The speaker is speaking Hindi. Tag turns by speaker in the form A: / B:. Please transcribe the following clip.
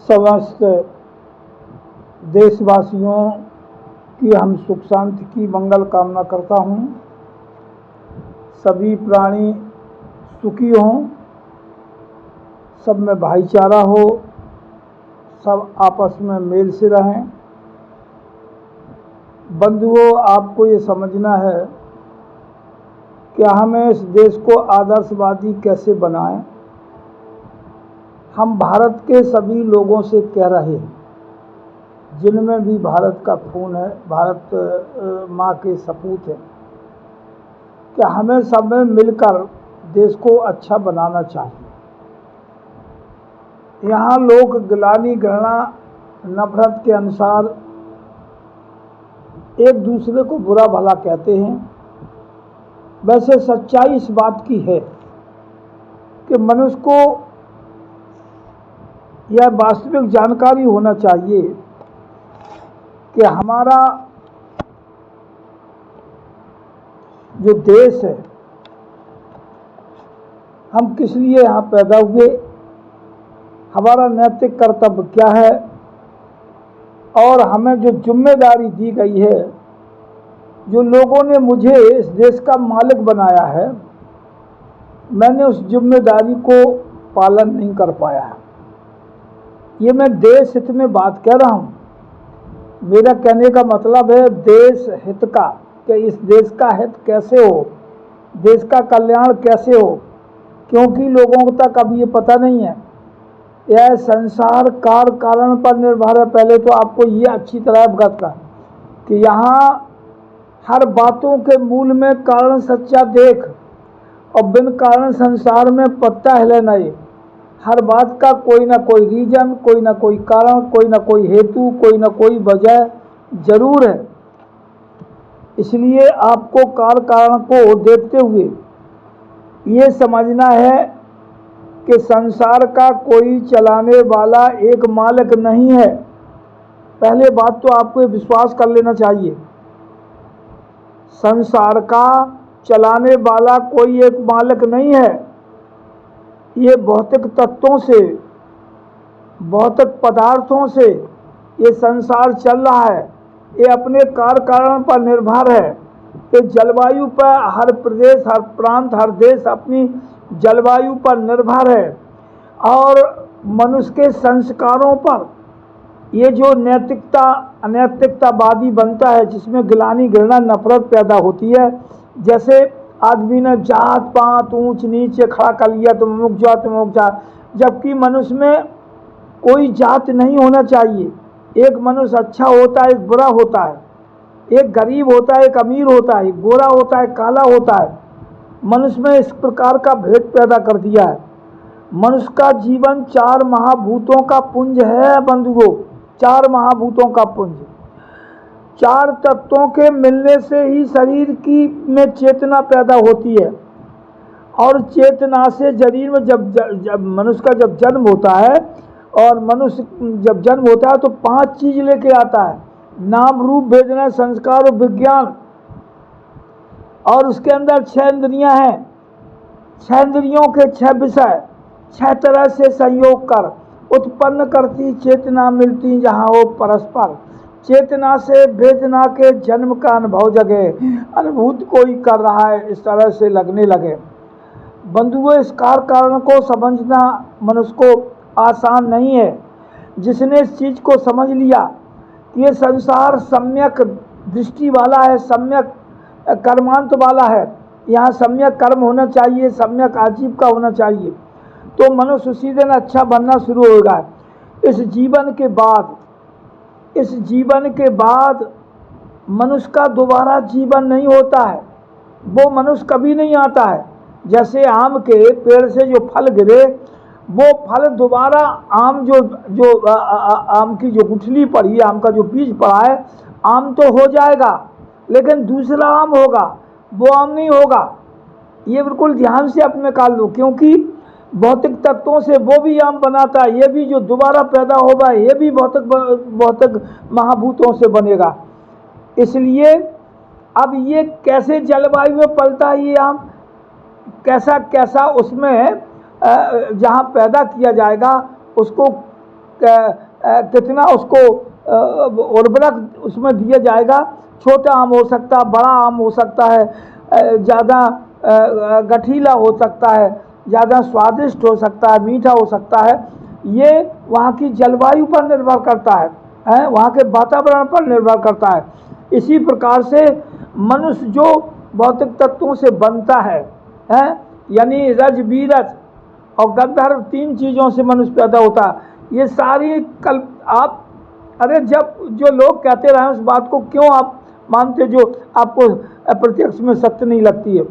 A: समस्त देशवासियों की हम सुख शांति की मंगल कामना करता हूँ। सभी प्राणी सुखी हों, सब में भाईचारा हो, सब आपस में मेल से रहें। बंधुओं, आपको ये समझना है कि हमें इस देश को आदर्शवादी कैसे बनाएं। हम भारत के सभी लोगों से कह रहे हैं, जिनमें भी भारत का खून है, भारत माँ के सपूत हैं, कि हमें सब में मिलकर देश को अच्छा बनाना चाहिए। यहाँ लोग गिलानी घृणा नफरत के अनुसार एक दूसरे को बुरा भला कहते हैं। वैसे सच्चाई इस बात की है कि मनुष्य को यह वास्तविक जानकारी होना चाहिए कि हमारा जो देश है, हम किस लिए यहाँ पैदा हुए, हमारा नैतिक कर्तव्य क्या है और हमें जो जिम्मेदारी दी गई है, जो लोगों ने मुझे इस देश का मालिक बनाया है, मैंने उस जिम्मेदारी को पालन नहीं कर पाया है। ये मैं देश हित में बात कह रहा हूँ। मेरा कहने का मतलब है देश हित का, कि इस देश का हित कैसे हो, देश का कल्याण कैसे हो, क्योंकि लोगों तक अब ये पता नहीं है। यह संसार कार्य कारण पर निर्भर है। पहले तो आपको ये अच्छी तरह अवगत कर कि यहाँ हर बातों के मूल में कारण सच्चा देख, और बिन कारण संसार में पत्ता हिले नहीं। हर बात का कोई ना कोई रीजन, कोई ना कोई कारण, कोई ना कोई हेतु, कोई ना कोई वजह जरूर है। इसलिए आपको कार्य कारण को देखते हुए ये समझना है कि संसार का कोई चलाने वाला एक मालिक नहीं है। पहले बात तो आपको विश्वास कर लेना चाहिए। संसार का चलाने वाला कोई एक मालिक नहीं है। ये भौतिक तत्वों से, भौतिक पदार्थों से ये संसार चल रहा है। ये अपने कार्य कारण पर निर्भर है। ये जलवायु पर, हर प्रदेश, हर प्रांत, हर देश अपनी जलवायु पर निर्भर है, और मनुष्य के संस्कारों पर ये जो नैतिकता अनैतिकतावादी बनता है, जिसमें गिलानी घृणा नफरत पैदा होती है। जैसे आदमी ने जात पात ऊंच नीचे खड़ा कर लिया, तुम अमुक जात तुम अमुक जात, जबकि मनुष्य में कोई जात नहीं होना चाहिए। एक मनुष्य अच्छा होता है, एक बुरा होता है, एक गरीब होता है, एक अमीर होता है, एक गोरा होता है, काला होता है। मनुष्य में इस प्रकार का भेद पैदा कर दिया है। मनुष्य का जीवन 4 महाभूतों का पुंज है बंधुओं, 4 महाभूतों का पुंज। 4 तत्वों के मिलने से ही शरीर की में चेतना पैदा होती है, और चेतना से शरीर में जब मनुष्य का जब जन्म होता है, और मनुष्य जब जन्म होता है तो 5 चीज लेके आता है: नाम रूप वेदना संस्कार और विज्ञान। और उसके अंदर 6 इंद्रियां हैं। 6 इंद्रियों के 6 विषय 6 तरह से संयोग कर उत्पन्न करती चेतना मिलती जहाँ हो परस्पर। चेतना से वेदना के जन्म का अनुभव जगे, अनुभूत कोई कर रहा है, इस तरह से लगने लगे। बंधुओं, इस कार्य कारण को समझना मनुष्य को आसान नहीं है। जिसने इस चीज को समझ लिया कि ये संसार सम्यक दृष्टि वाला है, सम्यक कर्मांत वाला है, यहाँ सम्यक कर्म होना चाहिए, सम्यक आजीविका होना चाहिए, तो मनुष्य उसी दिन अच्छा बनना शुरू होगा। इस जीवन के बाद मनुष्य का दोबारा जीवन नहीं होता है। वो मनुष्य कभी नहीं आता है। जैसे आम के पेड़ से जो फल गिरे, वो फल दोबारा आम आम की जो गुठली पड़ी, आम का जो बीज पड़ा है, आम तो हो जाएगा, लेकिन दूसरा आम होगा, वो आम नहीं होगा। ये बिल्कुल ध्यान से अपने काल लो, क्योंकि भौतिक तत्वों से वो भी आम बनाता है, ये भी जो दोबारा पैदा होगा ये भी भौतिक महाभूतों से बनेगा। इसलिए अब ये कैसे जलवायु में पलता है ये आम, कैसा कैसा उसमें जहाँ पैदा किया जाएगा उसको कितना उसको उर्वरक उसमें दिया जाएगा। छोटा आम हो सकता है, बड़ा आम हो सकता है, ज़्यादा गठीला हो सकता है, ज़्यादा स्वादिष्ट हो सकता है, मीठा हो सकता है। ये वहाँ की जलवायु पर निर्भर करता है, वहाँ के वातावरण पर निर्भर करता है। इसी प्रकार से मनुष्य जो भौतिक तत्वों से बनता है, यानी रज बीरज और गंधर्व, 3 चीज़ों से मनुष्य पैदा होता है। ये सारी आप अरे जब जो लोग कहते रहे उस बात को क्यों आप मानते जो आपको प्रत्यक्ष में सत्य नहीं लगती है।